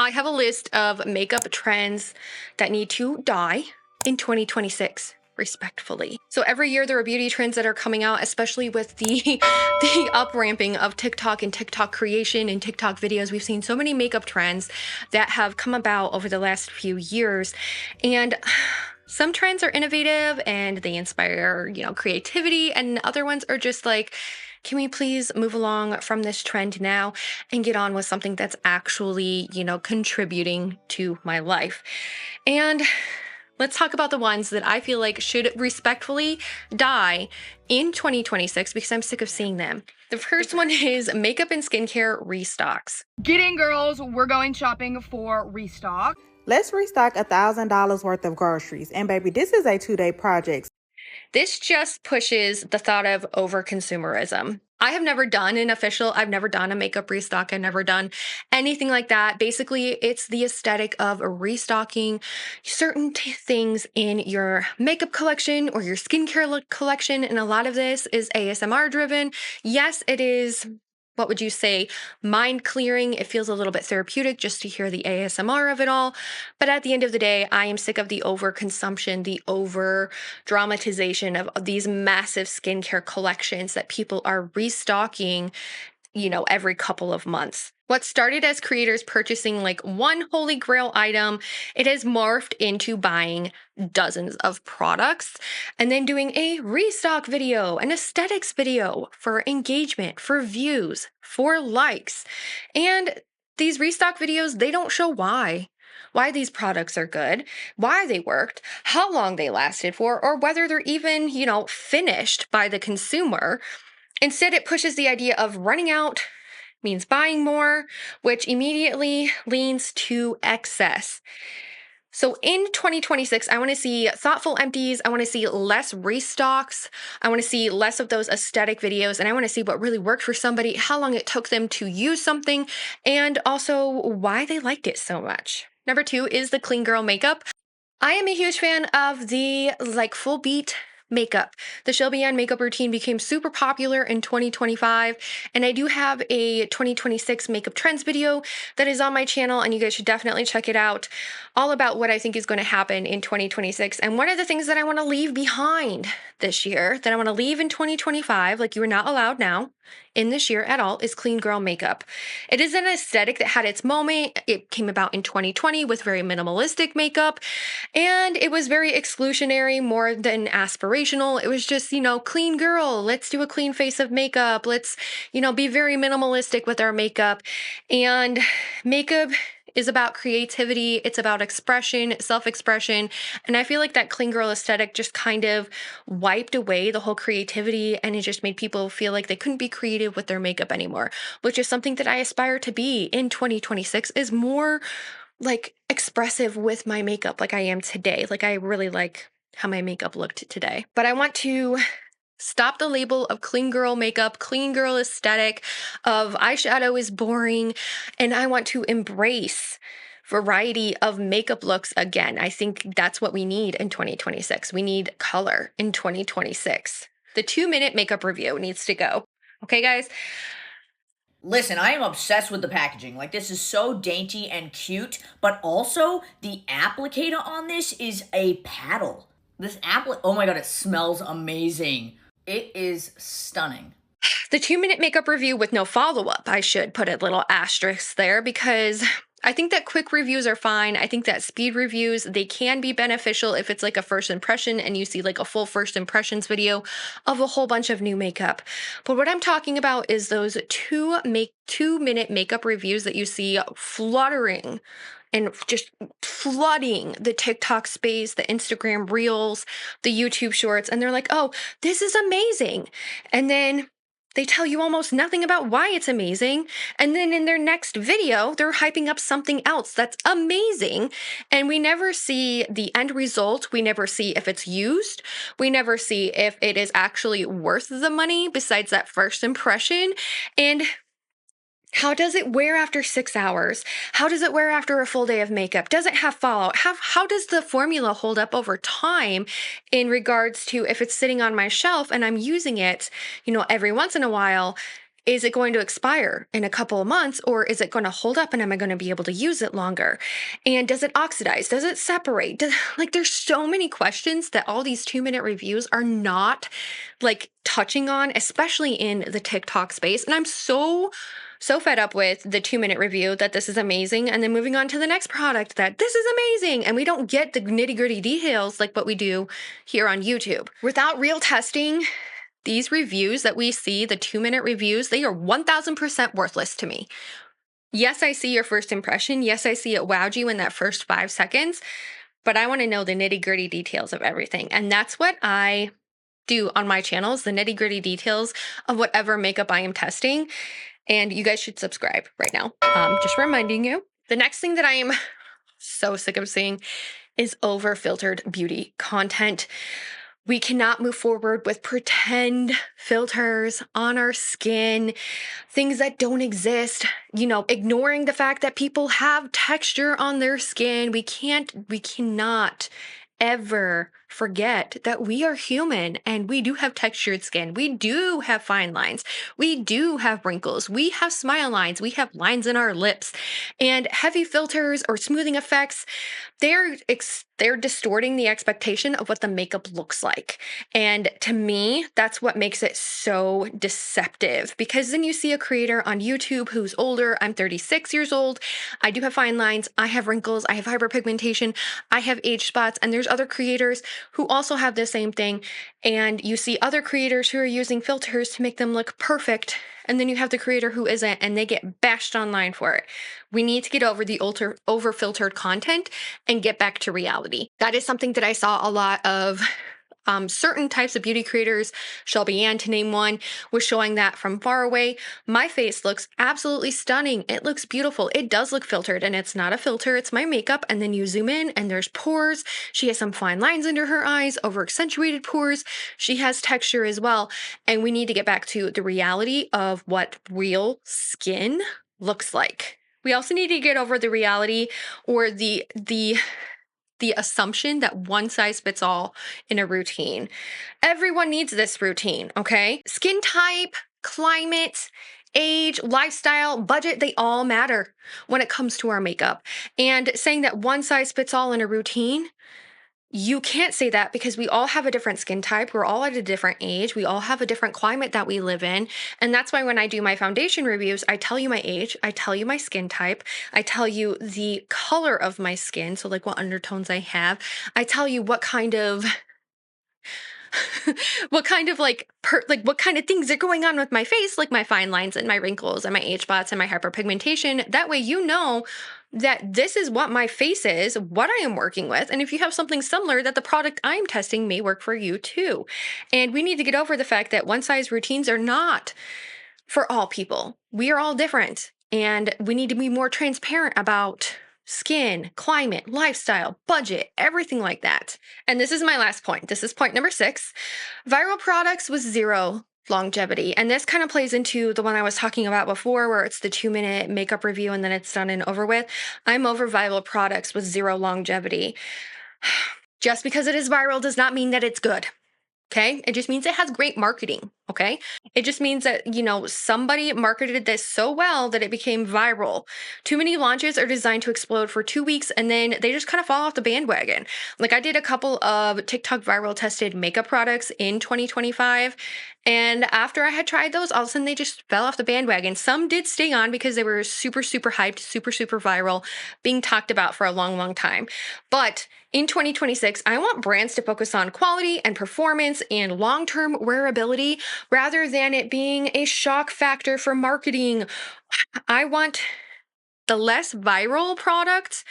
I have a list of makeup trends that need to die in 2026. Respectfully. So every year there are beauty trends that are coming out, especially with the up ramping of TikTok and TikTok creation and TikTok videos. We've seen so many makeup trends that have come about over the last few years. And some trends are innovative and they inspire, creativity, and other ones are just like, can we please move along from this trend now and get on with something that's actually, contributing to my life? And let's talk about the ones that I feel like should respectfully die in 2026 because I'm sick of seeing them. The first one is makeup and skincare restocks. Get in, girls. We're going shopping for restock. Let's restock $1,000 worth of groceries. And baby, this is a 2-day project. This just pushes the thought of over-consumerism. I have never done I've never done a makeup restock. I've never done anything like that. Basically, it's the aesthetic of restocking certain things in your makeup collection or your skincare collection. And a lot of this is ASMR driven. Yes, it is. What would you say? Mind clearing. It feels a little bit therapeutic just to hear the ASMR of it all. But at the end of the day, I am sick of the overconsumption, the over dramatization of these massive skincare collections that people are restocking, every couple of months. What started as creators purchasing like one holy grail item, it has morphed into buying dozens of products and then doing a restock video, an aesthetics video for engagement, for views, for likes. And these restock videos, they don't show why these products are good, why they worked, how long they lasted for, or whether they're even, finished by the consumer. Instead, it pushes the idea of running out means buying more, which immediately leans to excess. So in 2026, I want to see thoughtful empties. I want to see less restocks. I want to see less of those aesthetic videos. And I want to see what really worked for somebody, how long it took them to use something, and also why they liked it so much. Number 2 is the clean girl makeup. I am a huge fan of the full beat makeup. The Shelby Ann makeup routine became super popular in 2025, and I do have a 2026 makeup trends video that is on my channel, and you guys should definitely check it out, all about what I think is going to happen in 2026. And one of the things that I want to leave behind this year, that I want to leave in 2025, like you are not allowed now in this year at all, is clean girl makeup. It is an aesthetic that had its moment. It came about in 2020 with very minimalistic makeup, and it was very exclusionary more than aspirational. It was just, clean girl, let's do a clean face of makeup. Let's, be very minimalistic with our makeup. And makeup is about creativity. It's about expression, self-expression. And I feel like that clean girl aesthetic just kind of wiped away the whole creativity, and it just made people feel like they couldn't be creative with their makeup anymore, which is something that I aspire to be in 2026, is more expressive with my makeup like I am today. Like I really like how my makeup looked today. But I want to stop the label of clean girl makeup, clean girl aesthetic, of eyeshadow is boring, and I want to embrace variety of makeup looks again. I think that's what we need in 2026. We need color in 2026. The 2-minute makeup review needs to go. Okay, guys? Listen, I am obsessed with the packaging. This is so dainty and cute, but also the applicator on this is a paddle. Oh my god, it smells amazing. It is stunning. The 2-minute makeup review with no follow-up. I should put a little asterisk there because I think that quick reviews are fine. I think that speed reviews, they can be beneficial if it's a first impression and you see a full first impressions video of a whole bunch of new makeup. But what I'm talking about is those 2-minute makeup reviews that you see fluttering and just flooding the TikTok space, the Instagram reels, the YouTube shorts. And they're like, oh, this is amazing. And then they tell you almost nothing about why it's amazing. And then in their next video, they're hyping up something else that's amazing. And we never see the end result. We never see if it's used. We never see if it is actually worth the money besides that first impression. And how does it wear after 6 hours? How does it wear after a full day of makeup? Does it have fallout? How does the formula hold up over time in regards to if it's sitting on my shelf and I'm using it, every once in a while? Is it going to expire in a couple of months, or is it going to hold up and am I going to be able to use it longer? And does it oxidize? Does it separate? Like, there's so many questions that all these 2-minute reviews are not like touching on, especially in the TikTok space. And I'm so fed up with the 2-minute review that this is amazing, and then moving on to the next product that this is amazing, and we don't get the nitty gritty details like what we do here on YouTube. Without real testing, these reviews that we see, the 2-minute reviews, they are 1000% worthless to me. Yes, I see your first impression. Yes, I see it wowed you in that first 5 seconds, but I want to know the nitty gritty details of everything. And that's what I do on my channels, the nitty gritty details of whatever makeup I am testing. And you guys should subscribe right now. Just reminding you. The next thing that I am so sick of seeing is over-filtered beauty content. We cannot move forward with pretend filters on our skin, things that don't exist, ignoring the fact that people have texture on their skin. We cannot ever forget that we are human and we do have textured skin. We do have fine lines. We do have wrinkles. We have smile lines. We have lines in our lips. And heavy filters or smoothing effects, they're distorting the expectation of what the makeup looks like. And to me, that's what makes it so deceptive, because then you see a creator on YouTube who's older. I'm 36 years old. I do have fine lines. I have wrinkles. I have hyperpigmentation. I have age spots. And there's other creators who also have the same thing. And you see other creators who are using filters to make them look perfect. And then you have the creator who isn't, and they get bashed online for it. We need to get over the over-filtered content and get back to reality. That is something that I saw a lot of. Certain types of beauty creators, Shelby Ann to name one, was showing that from far away. My face looks absolutely stunning. It looks beautiful. It does look filtered, and it's not a filter. It's my makeup. And then you zoom in and there's pores. She has some fine lines under her eyes, over accentuated pores. She has texture as well. And we need to get back to the reality of what real skin looks like. We also need to get over the reality or the assumption that one size fits all in a routine. Everyone needs this routine, okay? Skin type, climate, age, lifestyle, budget, they all matter when it comes to our makeup. And saying that one size fits all in a routine, you can't say that, because we all have a different skin type. We're all at a different age. We all have a different climate that we live in. And that's why when I do my foundation reviews, I tell you my age, I tell you my skin type, I tell you the color of my skin, so like what undertones I have. I tell you what kind of what kind of what kind of things are going on with my face, like my fine lines and my wrinkles and my age spots and my hyperpigmentation. That way you know that this is what my face is, what I am working with. And if you have something similar, that the product I'm testing may work for you too. And we need to get over the fact that one size routines are not for all people. We are all different, and we need to be more transparent about skin, climate, lifestyle, budget, everything like that. And this is my last point. This is point number 6. Viral products with zero longevity. And this kind of plays into the one I was talking about before, where it's the 2-minute makeup review and then it's done and over with. I'm over viral products with zero longevity. Just because it is viral does not mean that it's good. Okay. It just means it has great marketing. Okay. It just means that, somebody marketed this so well that it became viral. Too many launches are designed to explode for 2 weeks and then they just kind of fall off the bandwagon. Like, I did a couple of TikTok viral tested makeup products in 2025. And after I had tried those, all of a sudden they just fell off the bandwagon. Some did stay on because they were super, super hyped, super, super viral, being talked about for a long, long time. But in 2026, I want brands to focus on quality and performance and long-term wearability rather than it being a shock factor for marketing. I want the less viral product,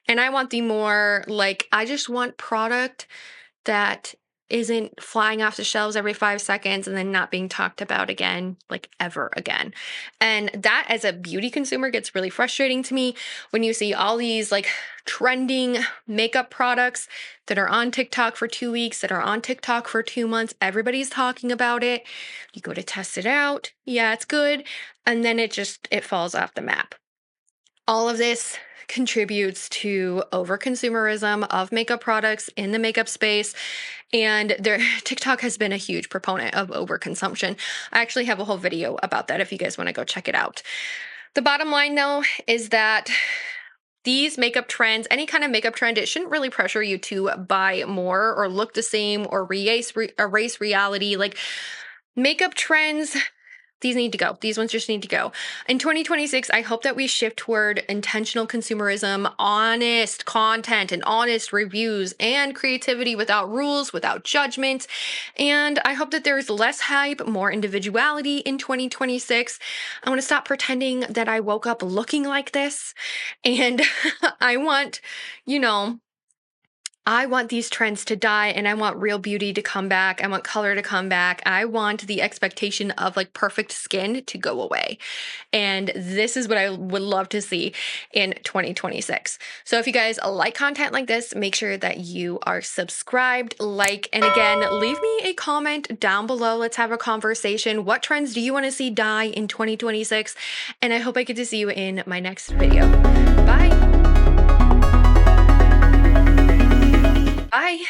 and I want the more I just want product that isn't flying off the shelves every 5 seconds and then not being talked about again, ever again. And that, as a beauty consumer, gets really frustrating to me when you see all these trending makeup products that are on TikTok for 2 weeks, that are on TikTok for 2 months. Everybody's talking about it. You go to test it out. Yeah, it's good. And then it falls off the map. All of this contributes to overconsumerism of makeup products in the makeup space. And there, TikTok has been a huge proponent of overconsumption. I actually have a whole video about that if you guys want to go check it out. The bottom line, though, is that these makeup trends, any kind of makeup trend, it shouldn't really pressure you to buy more or look the same or erase reality. Like makeup trends, these need to go. These ones just need to go. In 2026, I hope that we shift toward intentional consumerism, honest content, and honest reviews, and creativity without rules, without judgment. And I hope that there's less hype, more individuality in 2026. I want to stop pretending that I woke up looking like this. And I want, you know, I want these trends to die and I want real beauty to come back. I want color to come back. I want the expectation of like perfect skin to go away. And this is what I would love to see in 2026. So if you guys like content like this, make sure that you are subscribed, like, and again, leave me a comment down below. Let's have a conversation. What trends do you want to see die in 2026? And I hope I get to see you in my next video. Bye. Bye.